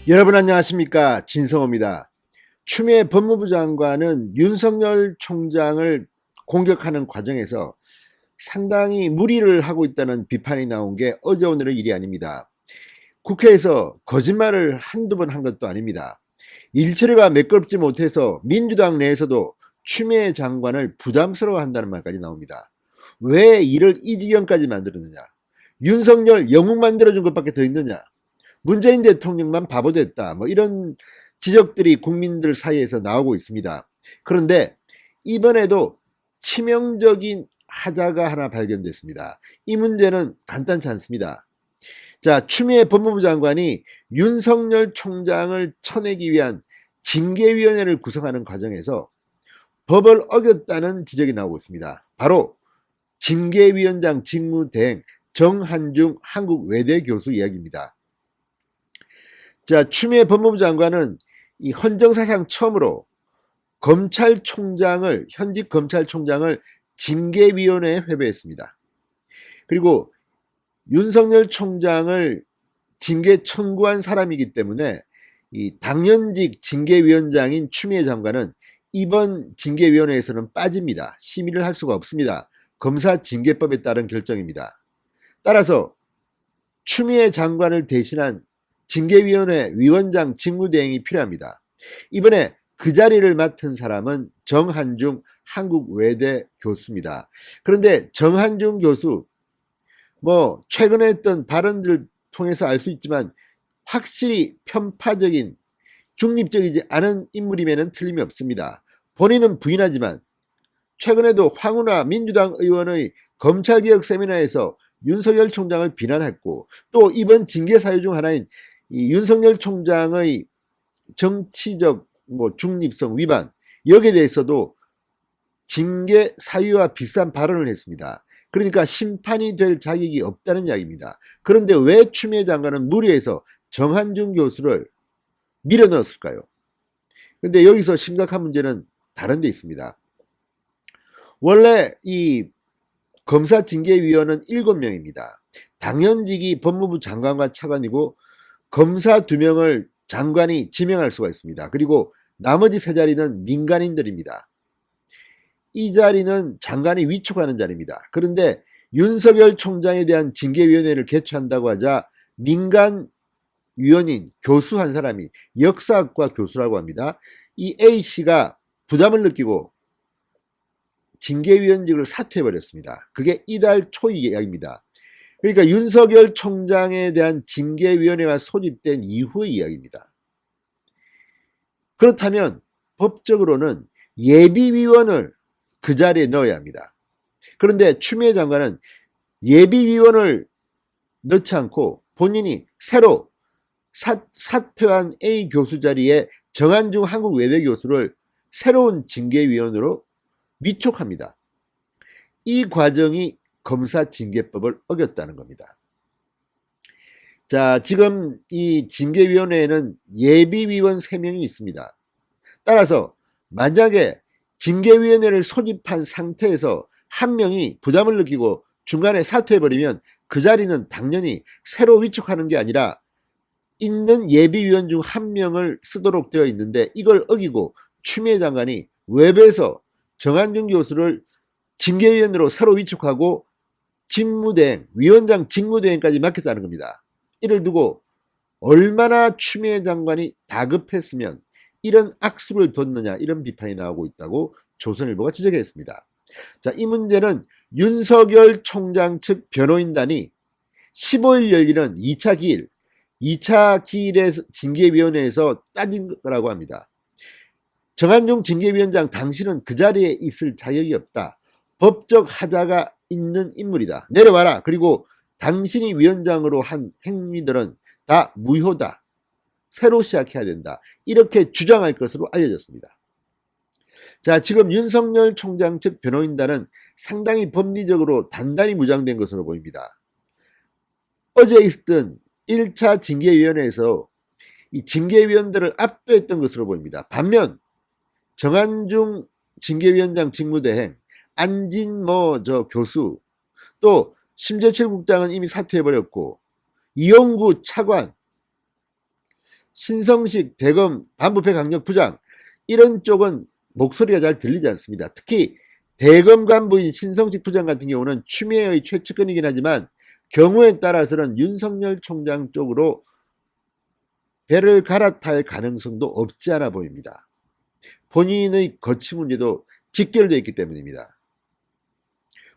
여러분 안녕하십니까, 진성호입니다. 추미애 법무부 장관은 윤석열 총장을 공격하는 과정에서 상당히 무리를 하고 있다는 비판이 나온 게 어제 오늘의 일이 아닙니다. 국회에서 거짓말을 한두 번 한 것도 아닙니다. 일처리가 매끄럽지 못해서 민주당 내에서도 추미애 장관을 부담스러워한다는 말까지 나옵니다. 왜 이를 이 지경까지 만들었느냐? 윤석열 영웅 만들어준 것밖에 더 있느냐? 문재인 대통령만 바보 됐다, 뭐 이런 지적들이 국민들 사이에서 나오고 있습니다. 그런데 이번에도 치명적인 하자가 하나 발견됐습니다. 이 문제는 간단치 않습니다. 자, 추미애 법무부 장관이 윤석열 총장을 쳐내기 위한 징계위원회를 구성하는 과정에서 법을 어겼다는 지적이 나오고 있습니다. 바로 징계위원장 직무대행 정한중 한국외대 교수 이야기입니다. 자, 추미애 법무부 장관은 이 헌정사상 처음으로 현직 검찰총장을 징계위원회에 회부했습니다. 그리고 윤석열 총장을 징계 청구한 사람이기 때문에 이 당연직 징계위원장인 추미애 장관은 이번 징계위원회에서는 빠집니다. 심의를 할 수가 없습니다. 검사징계법에 따른 결정입니다. 따라서 추미애 장관을 대신한 징계위원회 위원장 직무대행이 필요합니다. 이번에 그 자리를 맡은 사람은 정한중 한국외대 교수입니다. 그런데 정한중 교수, 최근에 했던 발언들을 통해서 알 수 있지만 확실히 편파적인, 중립적이지 않은 인물임에는 틀림이 없습니다. 본인은 부인하지만 최근에도 황운하 민주당 의원의 검찰개혁 세미나에서 윤석열 총장을 비난했고, 또 이번 징계 사유 중 하나인 이 윤석열 총장의 정치적 중립성 위반, 여기에 대해서도 징계 사유와 비슷한 발언을 했습니다. 그러니까 심판이 될 자격이 없다는 이야기입니다. 그런데 왜 추미애 장관은 무리해서 정한중 교수를 밀어 넣었을까요? 그런데 여기서 심각한 문제는 다른 데 있습니다. 원래 이 검사징계위원은 7명입니다. 당연직이 법무부 장관과 차관이고 검사 2명을 장관이 지명할 수가 있습니다. 그리고 나머지 3자리는 민간인들입니다. 이 자리는 장관이 위촉하는 자리입니다. 그런데 윤석열 총장에 대한 징계위원회를 개최한다고 하자 민간 위원인 교수 한 사람이, 역사학과 교수라고 합니다. 이 A씨가 부담을 느끼고 징계위원직을 사퇴해버렸습니다. 그게 이달 초 이야기입니다. 그러니까 윤석열 총장에 대한 징계위원회가 소집된 이후의 이야기입니다. 그렇다면 법적으로는 예비위원을 그 자리에 넣어야 합니다. 그런데 추미애 장관은 예비위원을 넣지 않고 본인이 새로 사퇴한 A 교수 자리에 정한중 한국외대 교수를 새로운 징계위원으로 위촉합니다. 이 과정이 검사징계법을 어겼다는 겁니다. 자, 지금 이 징계위원회에는 예비위원 3명이 있습니다. 따라서 만약에 징계위원회를 소집한 상태에서 한 명이 부담을 느끼고 중간에 사퇴해버리면 그 자리는 당연히 새로 위촉하는 게 아니라 있는 예비위원 중 한 명을 쓰도록 되어 있는데, 이걸 어기고 추미애 장관이 외부에서 정한중 교수를 징계위원으로 새로 위촉하고 직무대행, 위원장 직무대행까지 맡겼다는 겁니다. 이를 두고 얼마나 추미애 장관이 다급했으면 이런 악수를 뒀느냐, 이런 비판이 나오고 있다고 조선일보가 지적했습니다. 자, 이 문제는 윤석열 총장 측 변호인단이 15일 열리는 2차 기일에서 징계위원회에서 따진 거라고 합니다. 정한중 징계위원장 당신은 그 자리에 있을 자격이 없다. 법적 하자가 있는 인물이다. 내려와라. 그리고 당신이 위원장으로 한 행위들은 다 무효다. 새로 시작해야 된다. 이렇게 주장할 것으로 알려졌습니다. 자, 지금 윤석열 총장 측 변호인단은 상당히 법리적으로 단단히 무장된 것으로 보입니다. 어제 있었던 1차 징계위원회에서 이 징계위원들을 압도했던 것으로 보입니다. 반면 정한중 징계위원장 직무대행, 안진 교수, 또 심재철 국장은 이미 사퇴해버렸고 이용구 차관, 신성식 대검 반부패 강력 부장 이런 쪽은 목소리가 잘 들리지 않습니다. 특히 대검 간부인 신성식 부장 같은 경우는 추미애의 최측근이긴 하지만 경우에 따라서는 윤석열 총장 쪽으로 배를 갈아탈 가능성도 없지 않아 보입니다. 본인의 거취 문제도 직결되어 있기 때문입니다.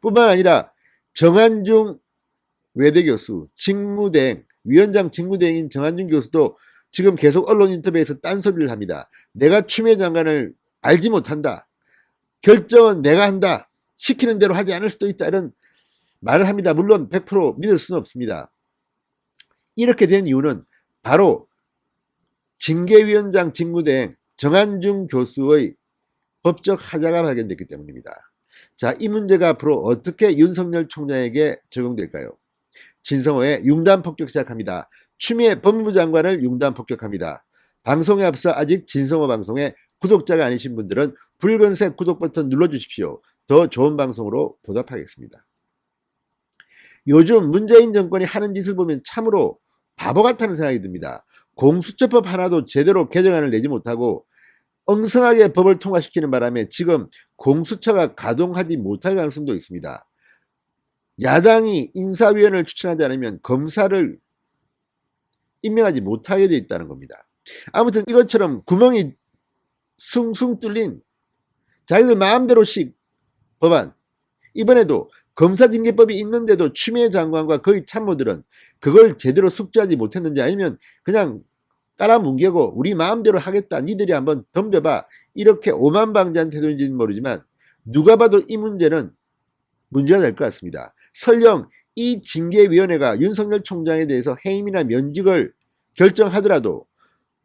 뿐만 아니라 정한중 외대교수, 직무대행, 위원장 직무대행인 정한중 교수도 지금 계속 언론 인터뷰에서 딴소리를 합니다. 내가 추미애 장관을 알지 못한다. 결정은 내가 한다. 시키는 대로 하지 않을 수도 있다. 이런 말을 합니다. 물론 100% 믿을 수는 없습니다. 이렇게 된 이유는 바로 징계위원장 직무대행 정한중 교수의 법적 하자가 발견됐기 때문입니다. 자, 이 문제가 앞으로 어떻게 윤석열 총장에게 적용될까요? 진성호의 융단 폭격 시작합니다. 추미애 법무부 장관을 융단 폭격합니다. 방송에 앞서 아직 진성호 방송에 구독자가 아니신 분들은 붉은색 구독 버튼 눌러주십시오. 더 좋은 방송으로 보답하겠습니다. 요즘 문재인 정권이 하는 짓을 보면 참으로 바보 같다는 생각이 듭니다. 공수처법 하나도 제대로 개정안을 내지 못하고 엉성하게 법을 통과시키는 바람에 지금 공수처가 가동하지 못할 가능성도 있습니다. 야당이 인사위원을 추천하지 않으면 검사를 임명하지 못하게 돼 있다는 겁니다. 아무튼 이것처럼 구멍이 숭숭 뚫린 자기들 마음대로씩 법안, 이번에도 검사징계법이 있는데도 추미애 장관과 그의 참모들은 그걸 제대로 숙지하지 못했는지 아니면 그냥 깔아뭉개고 우리 마음대로 하겠다, 니들이 한번 덤벼봐, 이렇게 오만방자한 태도인지는 모르지만 누가 봐도 이 문제는 문제가 될 것 같습니다. 설령 이 징계위원회가 윤석열 총장에 대해서 해임이나 면직을 결정하더라도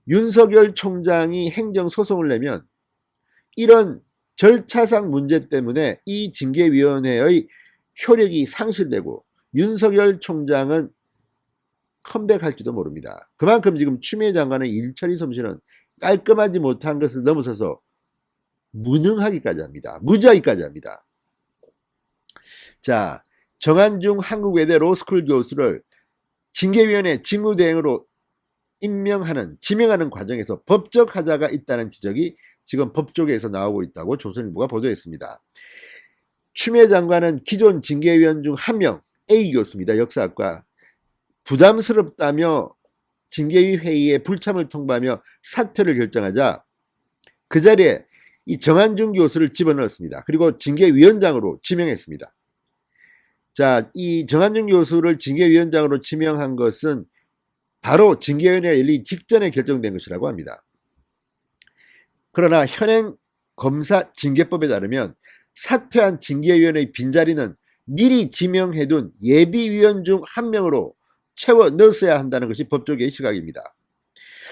윤석열 총장이 행정소송을 내면 이런 절차상 문제 때문에 이 징계위원회의 효력이 상실되고 윤석열 총장은 컴백할지도 모릅니다. 그만큼 지금 추미애 장관의 일처리 솜씨는 깔끔하지 못한 것을 넘어서서 무능하기까지 합니다. 무지하기까지 합니다. 자, 정한중 한국외대 로스쿨 교수를 징계위원회 직무대행으로 지명하는 과정에서 법적 하자가 있다는 지적이 지금 법조계에서 나오고 있다고 조선일보가 보도했습니다. 추미애 장관은 기존 징계위원 중 한 명 A 교수입니다. 역사학과. 부담스럽다며 징계위 회의에 불참을 통보하며 사퇴를 결정하자 그 자리에 이 정한중 교수를 집어넣었습니다. 그리고 징계위원장으로 지명했습니다. 자, 이 정한중 교수를 징계위원장으로 지명한 것은 바로 징계위원회가 열리기 직전에 결정된 것이라고 합니다. 그러나 현행 검사 징계법에 따르면 사퇴한 징계위원회의 빈자리는 미리 지명해둔 예비위원 중 한 명으로 채워 넣었어야 한다는 것이 법조계의 시각입니다.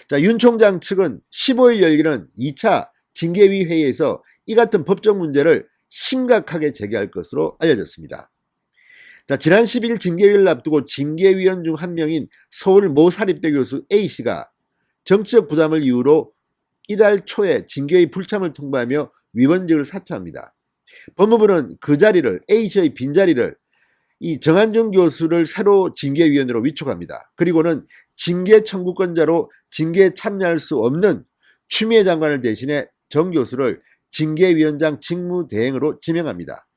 자, 윤 총장 측은 15일 열리는 2차 징계위 회의에서 이 같은 법적 문제를 심각하게 제기할 것으로 알려졌습니다. 자, 지난 10일 징계위를 앞두고 징계위원 중 한 명인 서울 모 사립대 교수 A씨가 정치적 부담을 이유로 이달 초에 징계위 불참을 통보하며 위원직을 사퇴합니다. 법무부는 그 자리를, A씨의 빈자리를 이 정한중 교수를 새로 징계위원으로 위촉합니다. 그리고는 징계 청구권자로 징계에 참여할 수 없는 추미애 장관을 대신해 정 교수를 징계위원장 직무대행으로 지명합니다.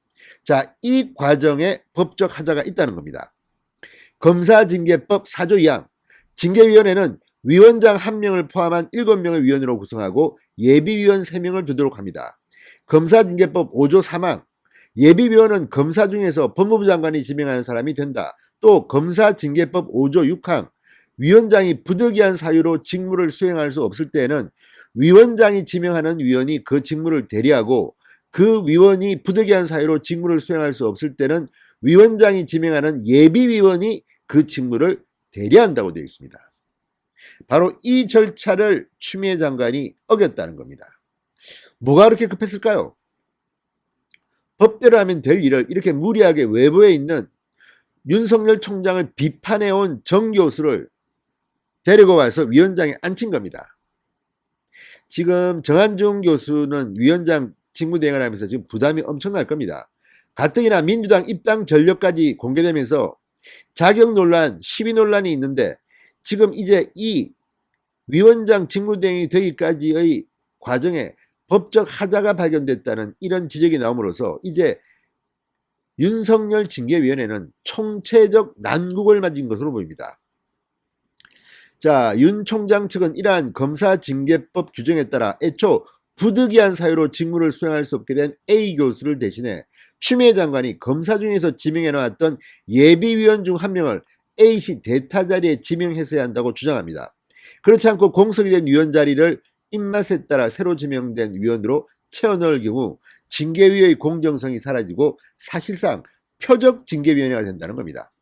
자, 이 과정에 법적 하자가 있다는 겁니다. 검사징계법 4조 2항, 징계위원회는 위원장 1명을 포함한 7명의 위원으로 구성하고 예비위원 3명을 두도록 합니다. 검사징계법 5조 3항, 예비위원은 검사 중에서 법무부 장관이 지명하는 사람이 된다. 또 검사징계법 5조 6항, 위원장이 부득이한 사유로 직무를 수행할 수 없을 때에는 위원장이 지명하는 위원이 그 직무를 대리하고 그 위원이 부득이한 사유로 직무를 수행할 수 없을 때는 위원장이 지명하는 예비위원이 그 직무를 대리한다고 되어 있습니다. 바로 이 절차를 추미애 장관이 어겼다는 겁니다. 뭐가 그렇게 급했을까요? 법대로 하면 될 일을 이렇게 무리하게 외부에 있는 윤석열 총장을 비판해온 정 교수를 데리고 와서 위원장에 앉힌 겁니다. 지금 정한중 교수는 위원장 직무대행을 하면서 지금 부담이 엄청날 겁니다. 가뜩이나 민주당 입당 전력까지 공개되면서 자격 논란, 시비 논란이 있는데 지금 이제 이 위원장 직무대행이 되기까지의 과정에 법적 하자가 발견됐다는 이런 지적이 나옴으로써 이제 윤석열 징계위원회는 총체적 난국을 맞은 것으로 보입니다. 자, 윤 총장 측은 이러한 검사징계법 규정에 따라 애초 부득이한 사유로 직무를 수행할 수 없게 된 A 교수를 대신해 추미애 장관이 검사 중에서 지명해 나왔던 예비위원 중 한 명을 A씨 대타 자리에 지명했어야 한다고 주장합니다. 그렇지 않고 공석이 된 위원 자리를 입맛에 따라 새로 지명된 위원으로 채워넣을 경우 징계위의 공정성이 사라지고 사실상 표적 징계위원회가 된다는 겁니다.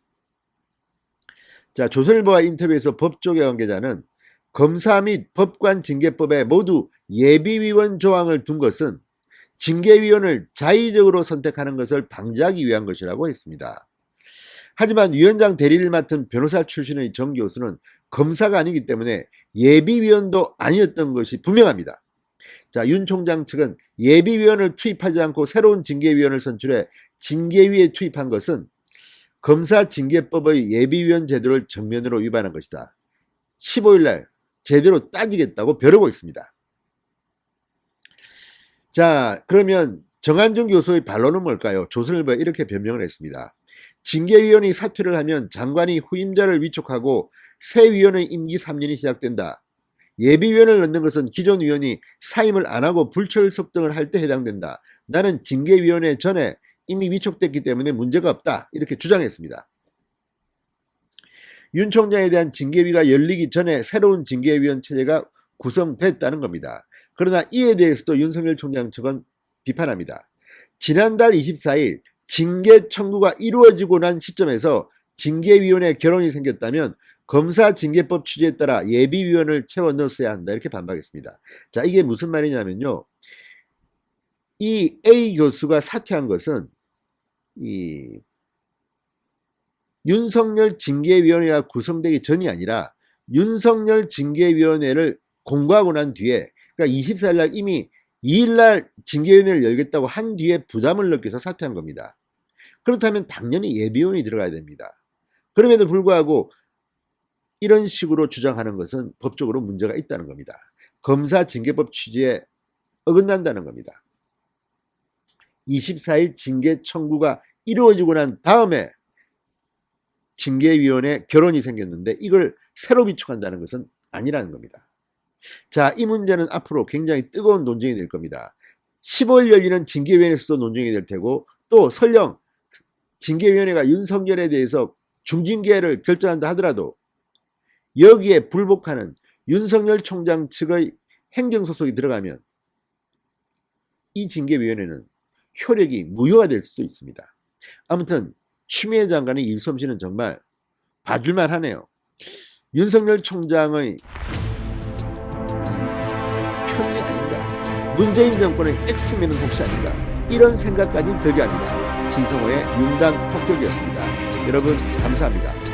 자, 조선일보와 인터뷰에서 법조계 관계자는 검사 및 법관 징계법에 모두 예비위원 조항을 둔 것은 징계위원을 자의적으로 선택하는 것을 방지하기 위한 것이라고 했습니다. 하지만 위원장 대리를 맡은 변호사 출신의 정 교수는 검사가 아니기 때문에 예비위원도 아니었던 것이 분명합니다. 자, 윤 총장 측은 예비위원을 투입하지 않고 새로운 징계위원을 선출해 징계위에 투입한 것은 검사징계법의 예비위원 제도를 정면으로 위반한 것이다. 15일날 제대로 따지겠다고 벼르고 있습니다. 자, 그러면 정한준 교수의 반론은 뭘까요? 조선일보에 이렇게 변명을 했습니다. 징계위원이 사퇴를 하면 장관이 후임자를 위촉하고 새 위원의 임기 3년이 시작된다. 예비위원을 넣는 것은 기존 위원이 사임을 안 하고 불철석등을 할 때 해당된다. 나는 징계위원회 전에 이미 위촉됐기 때문에 문제가 없다. 이렇게 주장했습니다. 윤 총장에 대한 징계위가 열리기 전에 새로운 징계위원 체제가 구성됐다는 겁니다. 그러나 이에 대해서도 윤석열 총장 측은 비판합니다. 지난달 24일 징계 청구가 이루어지고 난 시점에서 징계위원회 결혼이 생겼다면 검사징계법 취지에 따라 예비위원을 채워 넣었어야 한다. 이렇게 반박했습니다. 자, 이게 무슨 말이냐면요. 이 A 교수가 사퇴한 것은 이 윤석열 징계위원회가 구성되기 전이 아니라 윤석열 징계위원회를 공고하고 난 뒤에, 그러니까 24일날 이미 2일날 징계위원회를 열겠다고 한 뒤에 부담을 느껴서 사퇴한 겁니다. 그렇다면 당연히 예비위원이 들어가야 됩니다. 그럼에도 불구하고 이런 식으로 주장하는 것은 법적으로 문제가 있다는 겁니다. 검사징계법 취지에 어긋난다는 겁니다. 24일 징계 청구가 이루어지고 난 다음에 징계위원회 결혼이 생겼는데 이걸 새로 비축한다는 것은 아니라는 겁니다. 자, 이 문제는 앞으로 굉장히 뜨거운 논쟁이 될 겁니다. 15일 열리는 징계위원회에서도 논쟁이 될 테고, 또 설령 징계위원회가 윤석열에 대해서 중징계를 결정한다 하더라도 여기에 불복하는 윤석열 총장 측의 행정소송이 들어가면 이 징계위원회는 효력이 무효가 될 수도 있습니다. 아무튼 추미애 장관의 일솜씨는 정말 봐줄만 하네요. 윤석열 총장의 편이 아닌가, 문재인 정권의 엑스맨은 혹시 아닌가, 이런 생각까지 들게 합니다. 진성호의 윤당 폭격이었습니다. 여러분 감사합니다.